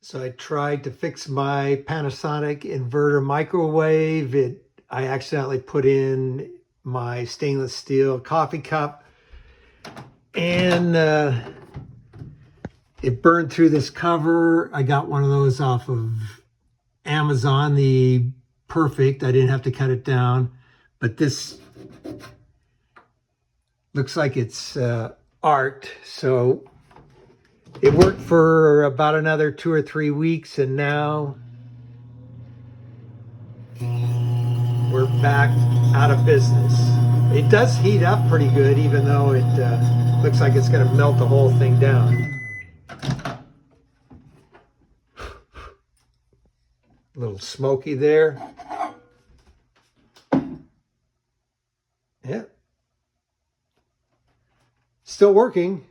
So I tried to fix my Panasonic inverter microwave. I accidentally put in my stainless steel coffee cup and it burned through this cover. I got one of those off of Amazon, the Perfect. I didn't have to cut it down, but this looks like it's arced. So it worked for about another 2 or 3 weeks, and now we're back out of business. It does heat up pretty good, even though it looks like it's going to melt the whole thing down. A little smoky there. Yeah. Still working.